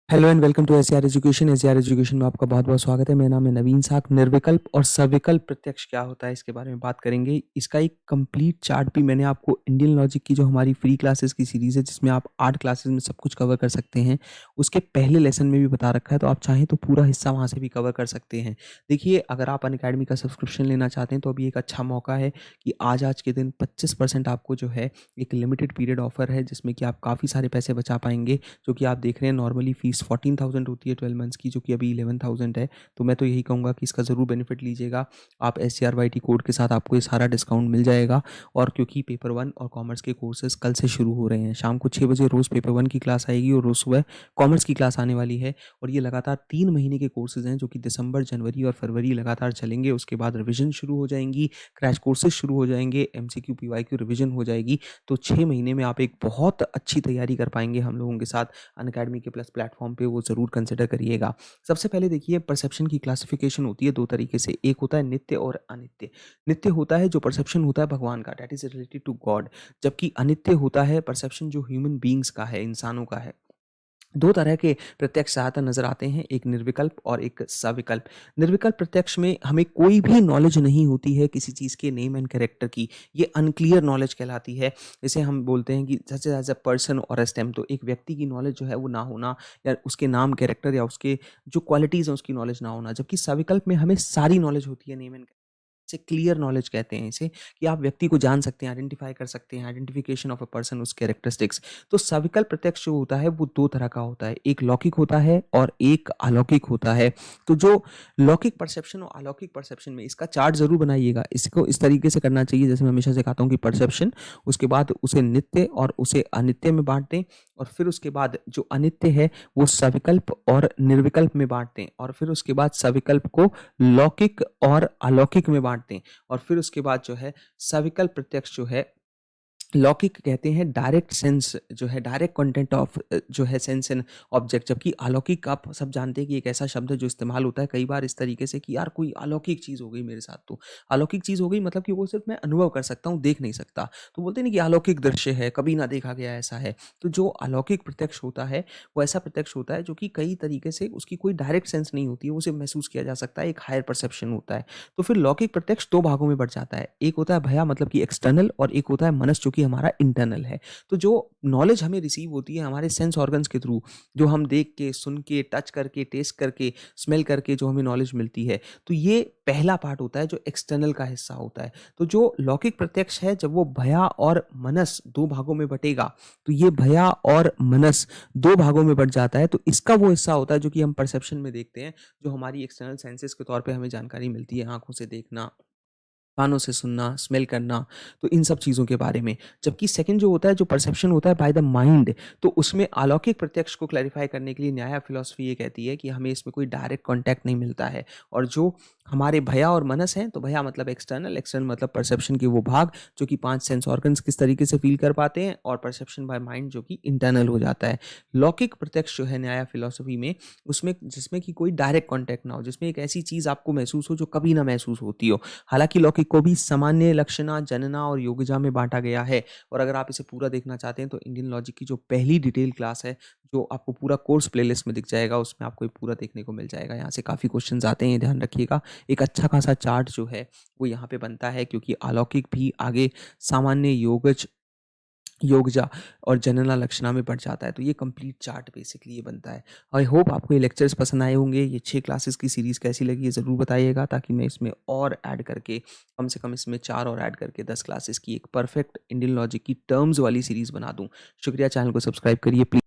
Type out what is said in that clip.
Hello and welcome to SR education. SR education में आपका बहुत बहुत स्वागत है। मेरा नाम है नवीन साहब। निर्विकल्प और सविकल्प प्रत्यक्ष क्या होता है इसके बारे में बात करेंगे। इसका एक कंप्लीट चार्ट भी मैंने आपको इंडियन लॉजिक की जो हमारी फ्री क्लासेस की सीरीज है, जिसमें आप 8 क्लासेस में सब कुछ कवर कर सकते हैं, उसके पहले लेसन में भी बता रखा है। तो आप चाहें तो पूरा हिस्सा वहाँ से भी कवर कर सकते हैं। देखिए, अगर आप अनअकैडमी का सब्सक्रिप्शन लेना चाहते हैं तो अभी एक अच्छा मौका है कि आज के दिन 25% आपको जो है एक लिमिटेड पीरियड ऑफर है, जिसमें कि आप काफ़ी सारे पैसे बचा पाएंगे। जो कि आप देख रहे हैं, नॉर्मली फीस 14,000 होती है 12 मंथ्स की, जो कि अभी 11,000 है। तो मैं तो यही कहूँगा कि इसका ज़रूर बेनिफिट लीजिएगा। आप SCRYT कोड के साथ आपको ये सारा डिस्काउंट मिल जाएगा। और क्योंकि पेपर 1 और कॉमर्स के कोर्सेज कल से शुरू हो रहे हैं, शाम को 6 बजे रोज़ पेपर 1 की क्लास आएगी और रोज़ सुबह कॉमर्स की क्लास आने वाली है। और ये लगातार 3 महीने के कोर्सेज हैं, जो कि दिसंबर, जनवरी और फरवरी लगातार चलेंगे। उसके बाद रिविजन शुरू हो जाएंगी, क्रैश कोर्सेज शुरू हो जाएंगे, MCQ PYQ रिविजन हो जाएगी। तो 6 महीने में आप एक बहुत अच्छी तैयारी कर पाएंगे हम लोगों के साथ अनअकैडमी के प्लस प्लेटफॉर्म पे। वो ज़रूर कंसिडर करिएगा। सबसे पहले देखिए, परसेप्शन की क्लासिफिकेशन होती है 2 तरीके से। एक होता है नित्य और अनित्य। नित्य होता है जो परसेप्शन होता है भगवान का, that is related to God. जबकि अनित्य होता है परसेप्शन जो ह्यूमन बीइंग्स का है, इंसानों का है। 2 तरह के प्रत्यक्ष सहायता नज़र आते हैं, एक निर्विकल्प और एक सविकल्प। निर्विकल्प प्रत्यक्ष में हमें कोई भी नॉलेज नहीं होती है किसी चीज़ के नेम एंड कैरेक्टर की। ये अनक्लियर नॉलेज कहलाती है। जैसे हम बोलते हैं कि सच एज़ अ पर्सन और अ स्टेम, तो एक व्यक्ति की नॉलेज जो है वो ना होना, या उसके नाम, कैरेक्टर या उसके जो क्वालिटीज़ हैं उसकी नॉलेज ना होना। जबकि सविकल्प में हमें सारी नॉलेज होती है, नेम एंड से क्लियर नॉलेज कहते हैं इसे, कि आप व्यक्ति को जान सकते हैं, आइडेंटिफाई कर सकते हैं, आइडेंटिफिकेशन ऑफ अ पर्सन, उस कैरेक्टरिस्टिक्स। तो सविकल्प प्रत्यक्ष जो होता है वो 2 तरह का होता है, एक लौकिक होता है और एक अलौकिक होता है। तो जो लौकिक परसेप्शन और अलौकिक परसेप्शन में, इसका चार्ट जरूर बनाइएगा। इसको इस तरीके से करना चाहिए, जैसे मैं हमेशा से कहता हूँ कि परसेप्शन, उसके बाद उसे नित्य और उसे अनित्य में बांट दें, और फिर उसके बाद जो अनित्य है वो सविकल्प और निर्विकल्प में बांट दें, और फिर उसके बाद सविकल्प को लौकिक और अलौकिक में बांट दें, और फिर उसके बाद जो है सविकल्प प्रत्यक्ष जो है, लौकिक कहते हैं डायरेक्ट सेंस, जो है डायरेक्ट कंटेंट ऑफ जो है सेंस एंड ऑब्जेक्ट। जबकि अलौकिक आप सब जानते हैं कि एक ऐसा शब्द है जो इस्तेमाल होता है कई बार इस तरीके से कि यार कोई अलौकिक चीज़ हो गई मेरे साथ। तो अलौकिक चीज़ हो गई मतलब कि वो सिर्फ मैं अनुभव कर सकता हूँ, देख नहीं सकता। तो बोलते नहीं कि अलौकिक दृश्य है, कभी ना देखा गया ऐसा है। तो जो अलौकिक प्रत्यक्ष होता है वो ऐसा प्रत्यक्ष होता है जो कि कई तरीके से, उसकी कोई डायरेक्ट सेंस नहीं होती है, उसे महसूस किया जा सकता है, एक हायर परसेप्शन होता है। तो फिर लौकिक प्रत्यक्ष 2 भागों में बढ़ जाता है। एक होता है भया, मतलब कि एक्सटर्नल, और एक होता है मनस, जो कि हमारा इंटरनल है। तो जो नॉलेज हमें रिसीव होती है हमारे सेंस ऑर्गन्स के थ्रू, जो हम देख के, सुन के, टच करके, टेस्ट करके, स्मेल करके जो हमें नॉलेज मिलती है, तो ये पहला पार्ट होता है जो एक्सटर्नल का हिस्सा होता है। तो जो लौकिक प्रत्यक्ष है, जब वो भया और मनस 2 भागों में बटेगा, तो ये भया और मनस 2 भागों में बट जाता है। तो इसका वो हिस्सा होता है जो कि हम परसेप्शन में देखते हैं, जो हमारी एक्सटर्नल सेंसेस के तौर पे हमें जानकारी मिलती है, आंखों से देखना, कानों से सुनना, स्मेल करना, तो इन सब चीज़ों के बारे में। जबकि सेकंड जो होता है, जो परसेप्शन होता है बाय द माइंड, तो उसमें अलौकिक प्रत्यक्ष को क्लैरिफाई करने के लिए न्याय फिलॉसफी ये कहती है कि हमें इसमें कोई डायरेक्ट कॉन्टैक्ट नहीं मिलता है। और जो हमारे भया और मनस हैं, तो भया मतलब एक्सटर्नल, एक्सटर्नल मतलब परसेप्शन के वो भाग जो कि 5 सेंस ऑर्गन्स किस तरीके से फील कर पाते हैं, और परसेप्शन बाय माइंड जो कि इंटरनल हो जाता है। लौकिक प्रत्यक्ष जो है न्याय फिलॉसफी में, उसमें जिसमें कि कोई डायरेक्ट कॉन्टैक्ट ना हो, जिसमें एक ऐसी चीज़ आपको महसूस हो जो कभी ना महसूस होती हो। हालांकि लौकिक को भी सामान्य, लक्षणा, जनना और योगजा में बांटा गया है। और अगर आप इसे पूरा देखना चाहते हैं तो इंडियन लॉजिक की जो पहली डिटेल क्लास है, जो आपको पूरा कोर्स प्लेलिस्ट में दिख जाएगा, उसमें आपको ये पूरा देखने को मिल जाएगा। यहाँ से काफ़ी क्वेश्चंस आते हैं, ये ध्यान रखिएगा। एक अच्छा खासा चार्ट जो है वो यहाँ पे बनता है, क्योंकि अलौकिक भी आगे सामान्य, योगज, योगजा और जनना लक्षणा में बढ़ जाता है। तो ये कंप्लीट चार्ट बेसिकली ये बनता है। आई होप आपको ये लेक्चर्स पसंद आए होंगे। ये 6 क्लासेस की सीरीज़ कैसी लगी ये ज़रूर बताइएगा, ताकि मैं इसमें और ऐड करके, कम से कम इसमें 4 और ऐड करके 10 क्लासेस की एक परफेक्ट इंडियन लॉजिक की टर्म्स वाली सीरीज़ बना दूँ। शुक्रिया, चैनल को सब्सक्राइब करिए प्लीज़।